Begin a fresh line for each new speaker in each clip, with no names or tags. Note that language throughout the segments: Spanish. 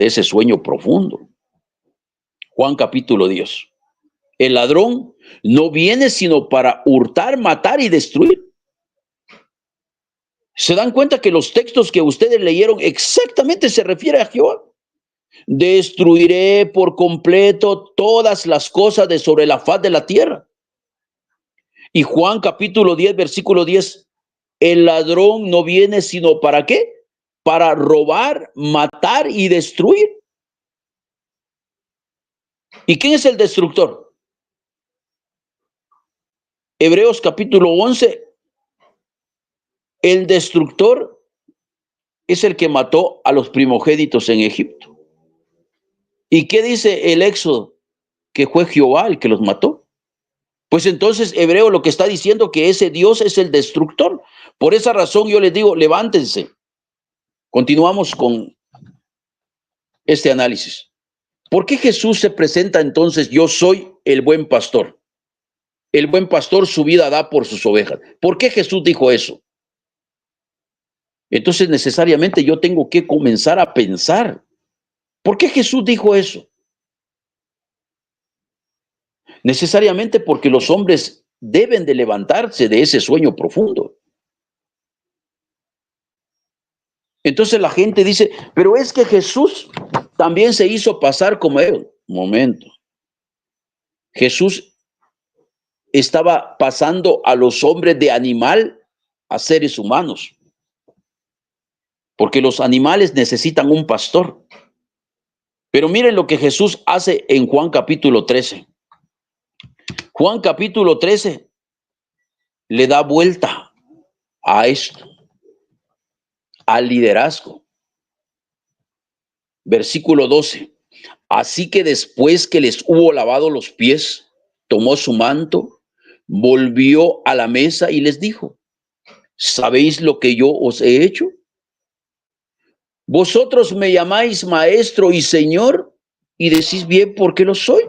de ese sueño profundo. Juan capítulo 10. El ladrón no viene sino para hurtar, matar y destruir. ¿Se dan cuenta que los textos que ustedes leyeron exactamente se refiere a Jehová? Destruiré por completo todas las cosas de sobre la faz de la tierra. Y Juan capítulo 10, versículo 10, el ladrón no viene sino ¿para qué? Para robar, matar y destruir. ¿Y quién es el destructor? Hebreos capítulo 11, el destructor es el que mató a los primogénitos en Egipto. ¿Y qué dice el Éxodo? Que fue Jehová el que los mató. Pues entonces Hebreo lo que está diciendo que ese Dios es el destructor. Por esa razón yo les digo, levántense. Continuamos con este análisis. ¿Por qué Jesús se presenta entonces, yo soy el buen pastor? El buen pastor su vida da por sus ovejas. ¿Por qué Jesús dijo eso? Entonces necesariamente yo tengo que comenzar a pensar. ¿Por qué Jesús dijo eso? Necesariamente porque los hombres deben de levantarse de ese sueño profundo. Entonces la gente dice, pero es que Jesús también se hizo pasar como él. Momento. Jesús estaba pasando a los hombres de animal a seres humanos. Porque los animales necesitan un pastor. Pero miren lo que Jesús hace en Juan capítulo 13. Juan capítulo 13 le da vuelta a esto, al liderazgo. Versículo 12. Así que después que les hubo lavado los pies, tomó su manto, volvió a la mesa y les dijo, ¿sabéis lo que yo os he hecho? Vosotros me llamáis maestro y señor y decís bien porque lo soy.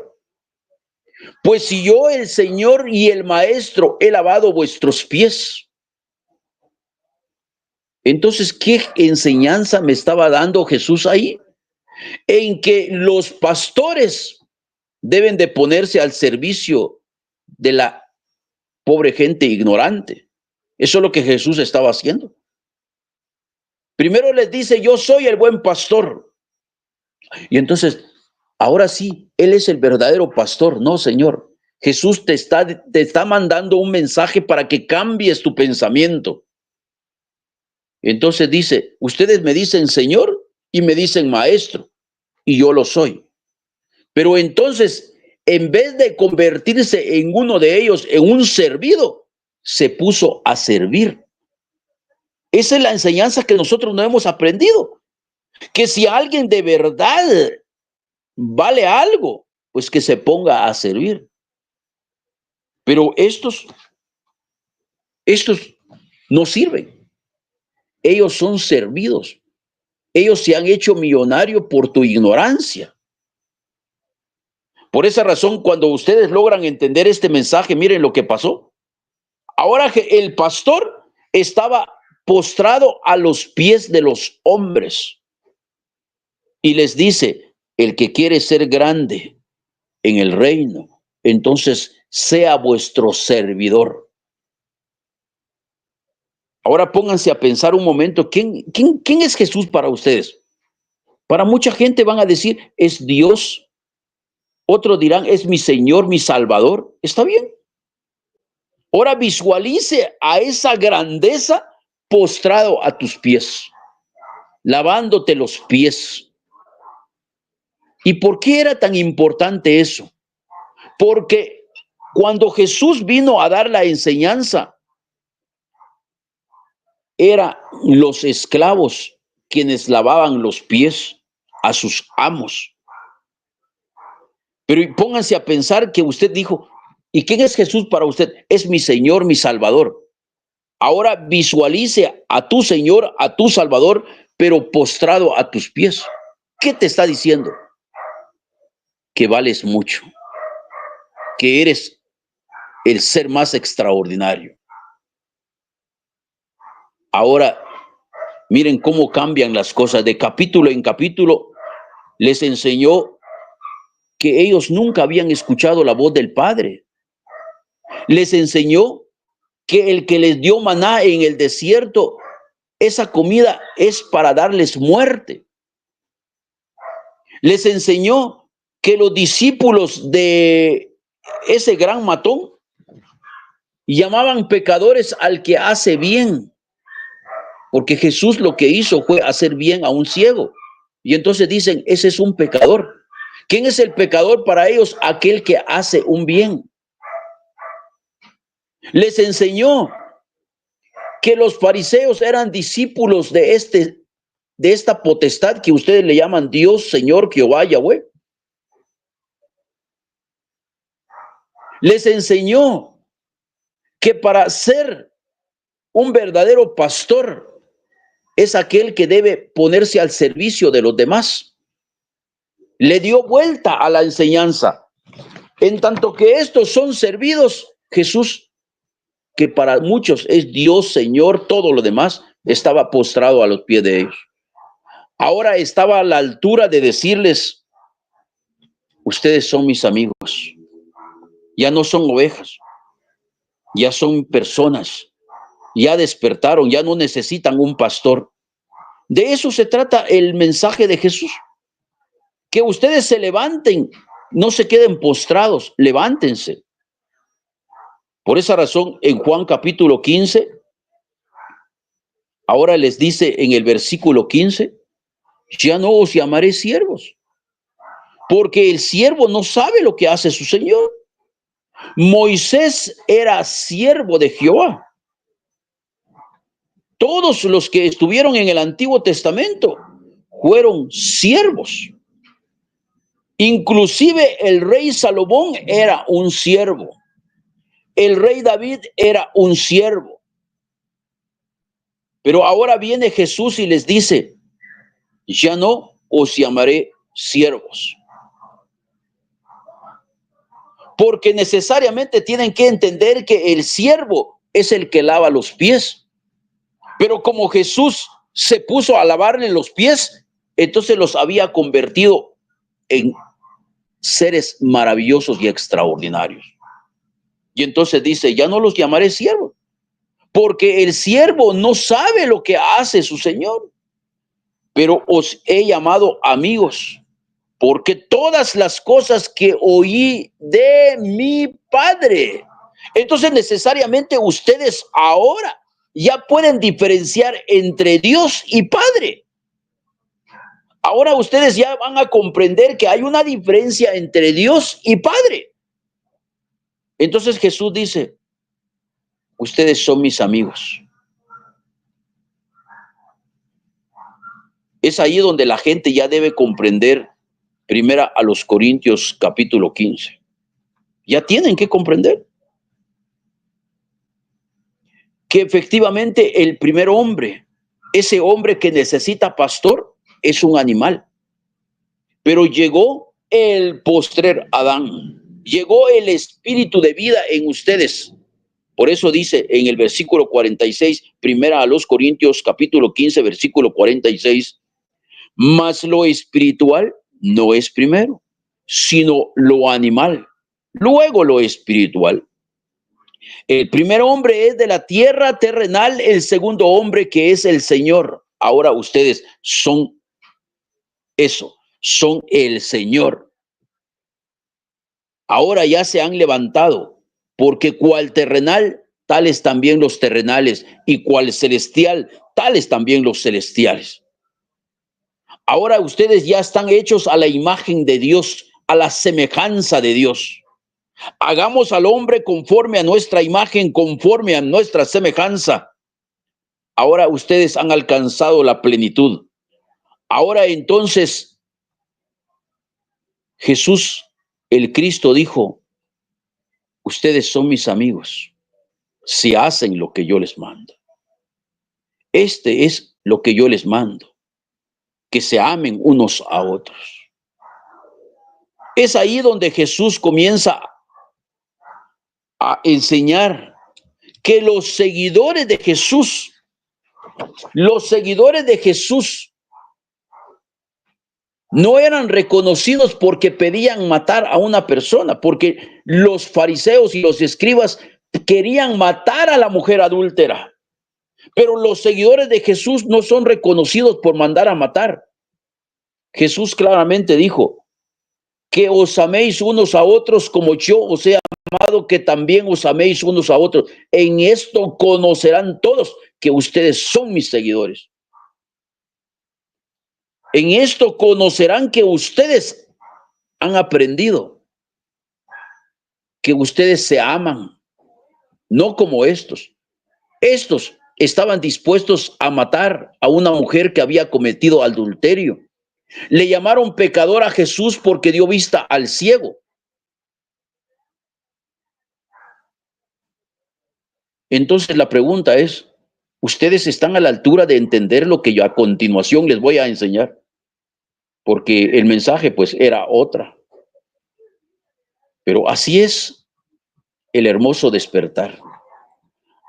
Pues si yo, el Señor y el Maestro, he lavado vuestros pies, entonces, ¿qué enseñanza me estaba dando Jesús ahí? En que los pastores deben de ponerse al servicio de la pobre gente ignorante. Eso es lo que Jesús estaba haciendo. Primero les dice, yo soy el buen pastor. Y entonces, ahora sí, Él es el verdadero pastor. No, Señor. Jesús te está mandando un mensaje para que cambies tu pensamiento. Entonces dice, ustedes me dicen Señor y me dicen Maestro, y yo lo soy. Pero entonces, en vez de convertirse en uno de ellos, en un servido, se puso a servir. Esa es la enseñanza que nosotros no hemos aprendido. Que si alguien de verdad vale algo, pues que se ponga a servir. Pero estos no sirven. Ellos son servidos. Ellos se han hecho millonarios por tu ignorancia. Por esa razón, cuando ustedes logran entender este mensaje, miren lo que pasó. Ahora que el pastor estaba postrado a los pies de los hombres y les dice, el que quiere ser grande en el reino, entonces sea vuestro servidor. Ahora pónganse a pensar un momento, ¿quién es Jesús para ustedes? Para mucha gente van a decir, es Dios. Otros dirán, es mi Señor, mi Salvador. ¿Está bien? Ahora visualice a esa grandeza postrado a tus pies, lavándote los pies. ¿Y por qué era tan importante eso? Porque cuando Jesús vino a dar la enseñanza, eran los esclavos quienes lavaban los pies a sus amos. Pero pónganse a pensar que usted dijo, ¿y quién es Jesús para usted? Es mi Señor, mi Salvador. Ahora visualice a tu Señor, a tu Salvador, pero postrado a tus pies. ¿Qué te está diciendo? Que vales mucho, que eres el ser más extraordinario. Ahora, miren cómo cambian las cosas de capítulo en capítulo. Les enseñó que ellos nunca habían escuchado la voz del Padre. Les enseñó que el que les dio maná en el desierto, esa comida es para darles muerte. Les enseñó que los discípulos de ese gran matón llamaban pecadores al que hace bien, porque Jesús lo que hizo fue hacer bien a un ciego. Y entonces dicen, ese es un pecador. ¿Quién es el pecador para ellos? Aquel que hace un bien. Les enseñó que los fariseos eran discípulos de esta potestad que ustedes le llaman Dios, Señor, Jehová, Yahweh. Les enseñó que para ser un verdadero pastor es aquel que debe ponerse al servicio de los demás. Le dio vuelta a la enseñanza. En tanto que estos son servidos, Jesús, que para muchos es Dios, Señor, todo lo demás, estaba postrado a los pies de ellos. Ahora estaba a la altura de decirles, ustedes son mis amigos. Ya no son ovejas, ya son personas, ya despertaron, ya no necesitan un pastor. De eso se trata el mensaje de Jesús. Que ustedes se levanten, no se queden postrados, levántense. Por esa razón, en Juan capítulo 15, ahora les dice en el versículo 15, ya no os llamaré siervos, porque el siervo no sabe lo que hace su Señor. Moisés era siervo de Jehová. Todos los que estuvieron en el Antiguo Testamento fueron siervos. Inclusive el rey Salomón era un siervo. El rey David era un siervo. Pero ahora viene Jesús y les dice, ya no os llamaré siervos. Porque necesariamente tienen que entender que el siervo es el que lava los pies. Pero como Jesús se puso a lavarle los pies, entonces los había convertido en seres maravillosos y extraordinarios. Y entonces dice, ya no los llamaré siervos, porque el siervo no sabe lo que hace su Señor, pero os he llamado amigos, porque todas las cosas que oí de mi Padre. Entonces necesariamente ustedes ahora ya pueden diferenciar entre Dios y Padre. Ahora ustedes ya van a comprender que hay una diferencia entre Dios y Padre. Entonces Jesús dice, ustedes son mis amigos. Es ahí donde la gente ya debe comprender, primera a los Corintios capítulo 15. Ya tienen que comprender que efectivamente el primer hombre, ese hombre que necesita pastor, es un animal. Pero llegó el postrer Adán, llegó el espíritu de vida en ustedes. Por eso dice en el versículo 46, primera a los Corintios capítulo 15, versículo 46, mas lo espiritual no es primero, sino lo animal, luego lo espiritual. El primer hombre es de la tierra terrenal, el segundo hombre que es el Señor. Ahora ustedes son eso, son el Señor. Ahora ya se han levantado, porque cual terrenal, tales también los terrenales, y cual celestial, tales también los celestiales. Ahora ustedes ya están hechos a la imagen de Dios, a la semejanza de Dios. Hagamos al hombre conforme a nuestra imagen, conforme a nuestra semejanza. Ahora ustedes han alcanzado la plenitud. Ahora entonces Jesús, el Cristo, dijo, ustedes son mis amigos si hacen lo que yo les mando. Este es lo que yo les mando, que se amen unos a otros. Es ahí donde Jesús comienza a enseñar que los seguidores de Jesús No eran reconocidos porque pedían matar a una persona, porque los fariseos y los escribas querían matar a la mujer adúltera. Pero los seguidores de Jesús no son reconocidos por mandar a matar. Jesús claramente dijo que os améis unos a otros como yo os he amado, que también os améis unos a otros. En esto conocerán todos que ustedes son mis seguidores. En esto conocerán que ustedes han aprendido, que ustedes se aman, no como estos. Estos estaban dispuestos a matar a una mujer que había cometido adulterio. Le llamaron pecador a Jesús porque dio vista al ciego. Entonces la pregunta es, ¿ustedes están a la altura de entender lo que yo a continuación les voy a enseñar? Porque el mensaje pues era otra. Pero así es el hermoso despertar.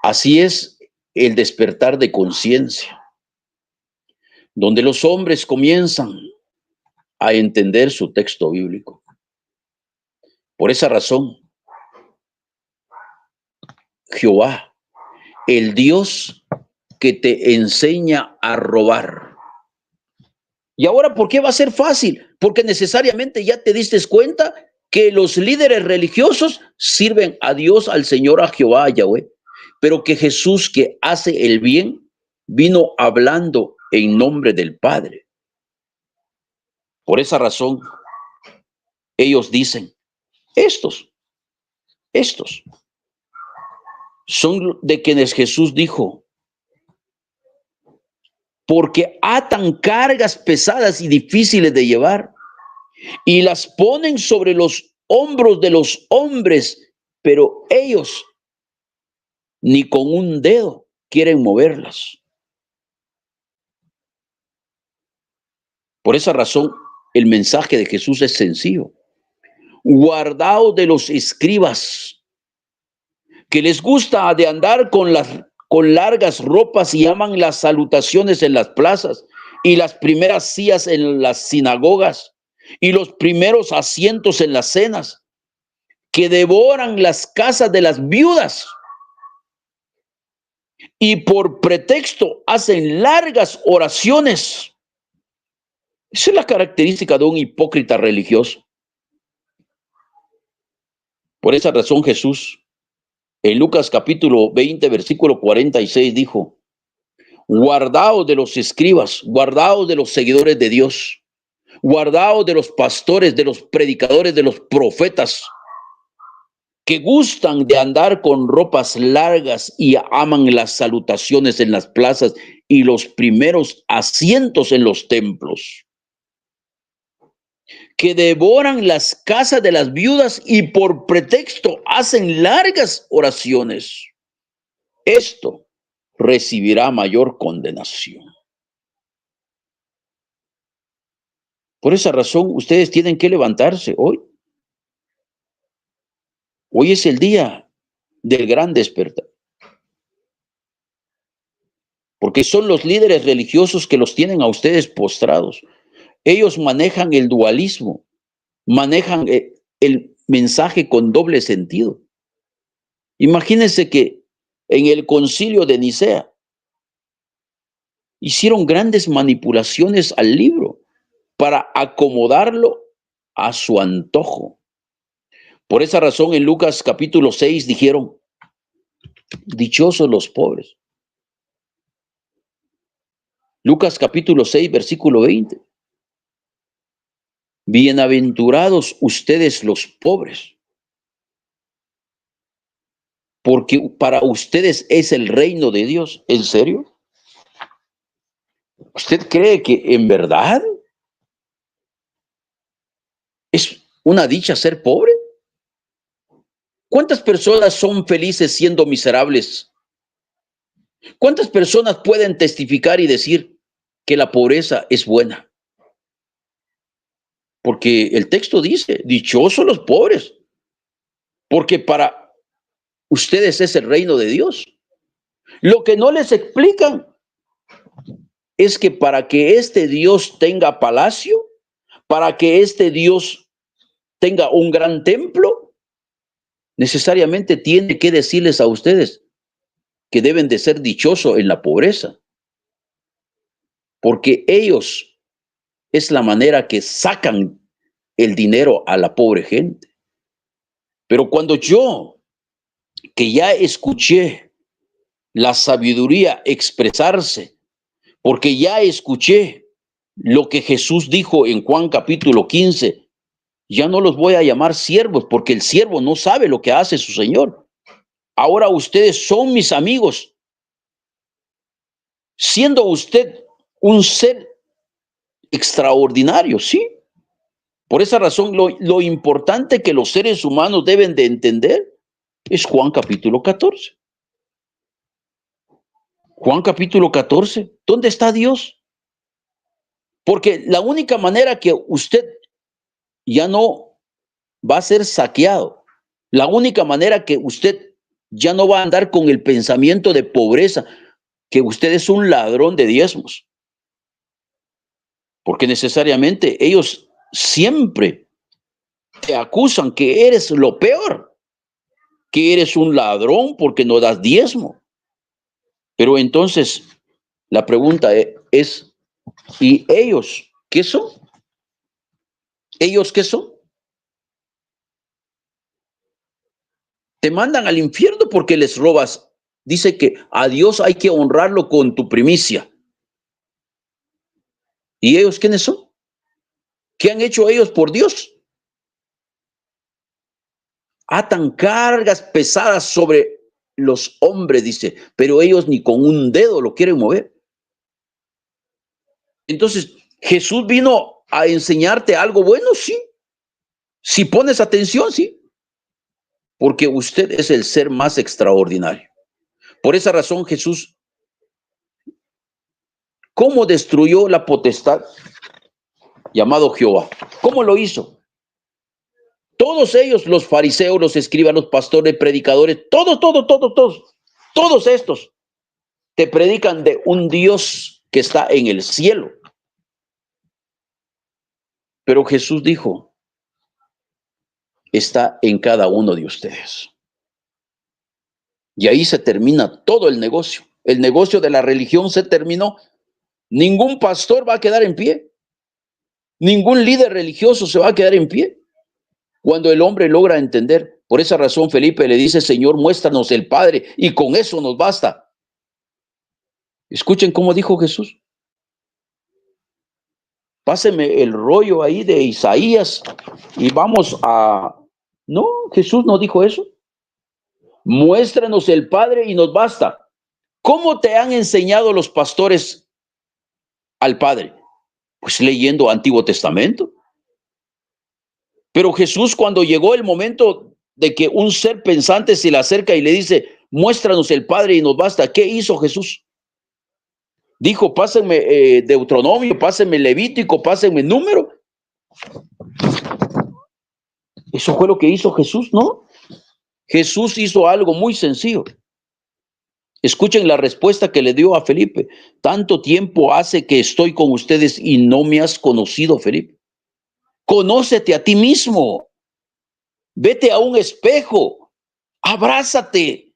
Así es el despertar de conciencia, donde los hombres comienzan a entender su texto bíblico. Por esa razón, Jehová, el Dios que te enseña a robar. Y ahora, ¿por qué va a ser fácil? Porque necesariamente ya te diste cuenta que los líderes religiosos sirven a Dios, al Señor, a Jehová, a Yahweh, pero que Jesús, que hace el bien, vino hablando en nombre del Padre. Por esa razón, ellos dicen, estos son de quienes Jesús dijo, porque atan cargas pesadas y difíciles de llevar y las ponen sobre los hombros de los hombres, pero ellos ni con un dedo quieren moverlas. Por esa razón, el mensaje de Jesús es sencillo. Guardaos de los escribas, que les gusta de andar con largas ropas y aman las salutaciones en las plazas y las primeras sillas en las sinagogas y los primeros asientos en las cenas, que devoran las casas de las viudas y por pretexto hacen largas oraciones. Esa es la característica de un hipócrita religioso. Por esa razón Jesús, en Lucas capítulo 20, versículo 46, dijo, guardaos de los escribas, guardaos de los seguidores de Dios, guardaos de los pastores, de los predicadores, de los profetas, que gustan de andar con ropas largas y aman las salutaciones en las plazas y los primeros asientos en los templos, que devoran las casas de las viudas y por pretexto hacen largas oraciones. Esto recibirá mayor condenación. Por esa razón, ustedes tienen que levantarse hoy. Hoy es el día del gran despertar. Porque son los líderes religiosos que los tienen a ustedes postrados. Ellos manejan el dualismo, manejan el mensaje con doble sentido. Imagínense que en el concilio de Nicea hicieron grandes manipulaciones al libro para acomodarlo a su antojo. Por esa razón en Lucas capítulo 6 dijeron, dichosos los pobres. Lucas capítulo 6, versículo 20. Bienaventurados ustedes los pobres, porque para ustedes es el reino de Dios. ¿En serio? ¿Usted cree que en verdad es una dicha ser pobre? ¿Cuántas personas son felices siendo miserables? ¿Cuántas personas pueden testificar y decir que la pobreza es buena? Porque el texto dice, dichosos los pobres, porque para ustedes es el reino de Dios. Lo que no les explican es que para que este Dios tenga palacio, para que este Dios tenga un gran templo, necesariamente tiene que decirles a ustedes que deben de ser dichosos en la pobreza, porque ellos es la manera que sacan el dinero a la pobre gente. Pero cuando yo, que ya escuché la sabiduría expresarse, porque ya escuché lo que Jesús dijo en Juan capítulo 15, ya no los voy a llamar siervos, porque el siervo no sabe lo que hace su Señor. Ahora ustedes son mis amigos, siendo usted un ser extraordinario, ¿sí? Por esa razón, lo importante que los seres humanos deben de entender es Juan capítulo 14. Juan capítulo 14, ¿dónde está Dios? Porque la única manera que usted ya no va a ser saqueado, la única manera que usted ya no va a andar con el pensamiento de pobreza, que usted es un ladrón de diezmos, porque necesariamente ellos siempre te acusan que eres lo peor, que eres un ladrón porque no das diezmo. Pero entonces la pregunta es, ¿y ellos qué son? ¿Ellos qué son? Te mandan al infierno porque les robas. Dice que a Dios hay que honrarlo con tu primicia. ¿Y ellos quiénes son? ¿Qué han hecho ellos por Dios? Atan cargas pesadas sobre los hombres, dice, pero ellos ni con un dedo lo quieren mover. Entonces, Jesús vino a enseñarte algo bueno, sí. Si pones atención, sí. Porque usted es el ser más extraordinario. Por esa razón, Jesús, ¿cómo destruyó la potestad llamado Jehová? ¿Cómo lo hizo? Todos ellos, los fariseos, los escribas, los pastores, predicadores, todos estos te predican de un Dios que está en el cielo. Pero Jesús dijo, está en cada uno de ustedes. Y ahí se termina todo el negocio. El negocio de la religión se terminó. Ningún pastor va a quedar en pie. Ningún líder religioso se va a quedar en pie. Cuando el hombre logra entender, por esa razón Felipe le dice, Señor, muéstranos el Padre, y con eso nos basta. Escuchen cómo dijo Jesús. Páseme el rollo ahí de Isaías y vamos a... No, Jesús no dijo eso. Muéstranos el Padre y nos basta. ¿Cómo te han enseñado los pastores al Padre? Pues leyendo Antiguo Testamento. Pero Jesús, cuando llegó el momento de que un ser pensante se le acerca y le dice, muéstranos el Padre y nos basta, ¿qué hizo Jesús? Dijo, pásenme Deuteronomio, pásenme Levítico, pásenme Número. Eso fue lo que hizo Jesús, ¿no? Jesús hizo algo muy sencillo. Escuchen la respuesta que le dio a Felipe. Tanto tiempo hace que estoy con ustedes y no me has conocido, Felipe. Conócete a ti mismo. Vete a un espejo. Abrázate,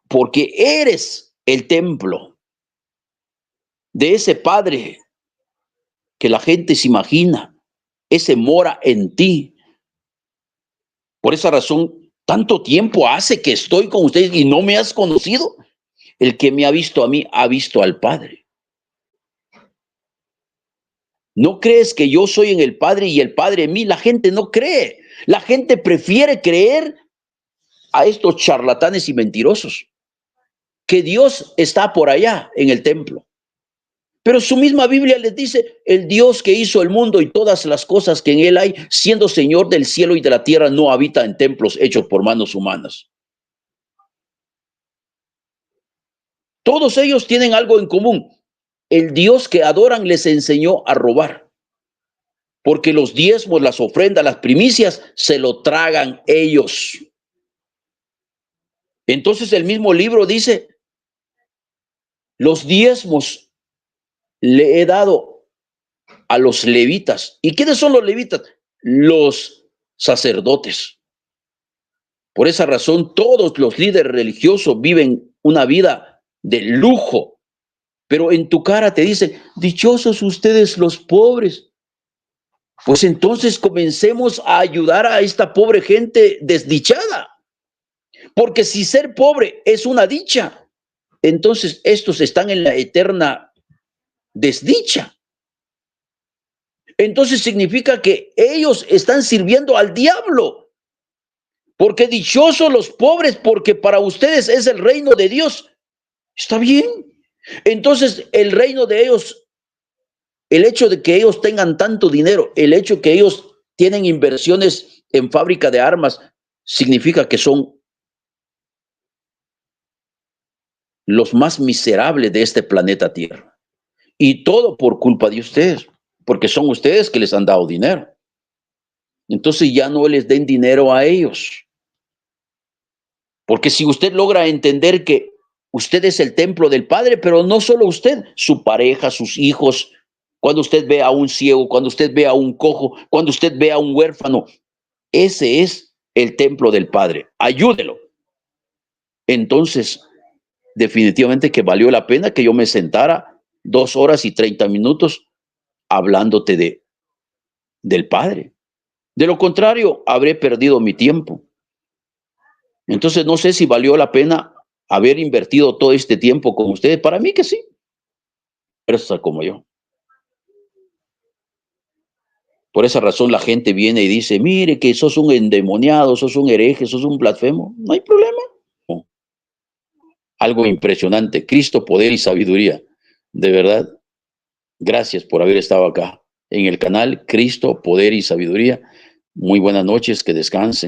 porque eres el templo de ese Padre que la gente se imagina. Ese mora en ti. Por esa razón, tanto tiempo hace que estoy con ustedes y no me has conocido. El que me ha visto a mí, ha visto al Padre. ¿No crees que yo soy en el Padre y el Padre en mí? La gente no cree. La gente prefiere creer a estos charlatanes y mentirosos, que Dios está por allá en el templo. Pero su misma Biblia les dice, el Dios que hizo el mundo y todas las cosas que en él hay, siendo Señor del cielo y de la tierra, no habita en templos hechos por manos humanas. Todos ellos tienen algo en común. El Dios que adoran les enseñó a robar. Porque los diezmos, las ofrendas, las primicias, se lo tragan ellos. Entonces el mismo libro dice, los diezmos le he dado a los levitas. ¿Y quiénes son los levitas? Los sacerdotes. Por esa razón, todos los líderes religiosos viven una vida de lujo, pero en tu cara te dicen, dichosos ustedes los pobres. Pues entonces comencemos a ayudar a esta pobre gente desdichada. Porque si ser pobre es una dicha, entonces estos están en la eterna desdicha. Entonces significa que ellos están sirviendo al diablo. Porque dichosos los pobres, porque para ustedes es el reino de Dios. Está bien. Entonces el reino de ellos, el hecho de que ellos tengan tanto dinero, el hecho de que ellos tienen inversiones en fábrica de armas, significa que son los más miserables de este planeta Tierra. Y todo por culpa de ustedes, porque son ustedes que les han dado dinero. Entonces ya no les den dinero a ellos. Porque si usted logra entender que usted es el templo del Padre, pero no solo usted, su pareja, sus hijos, cuando usted ve a un ciego, cuando usted ve a un cojo, cuando usted ve a un huérfano, ese es el templo del Padre. Ayúdelo. Entonces, definitivamente que valió la pena que yo me sentara 2 horas y 30 minutos hablándote del Padre. De lo contrario, habré perdido mi tiempo. Entonces, no sé si valió la pena haber invertido todo este tiempo con ustedes. Para mí que sí. Pero como yo. Por esa razón la gente viene y dice, mire que sos un endemoniado, sos un hereje, sos un blasfemo. No hay problema. No. Algo impresionante. Cristo, poder y sabiduría. De verdad, gracias por haber estado acá en el canal Cristo, poder y sabiduría. Muy buenas noches, que descansen.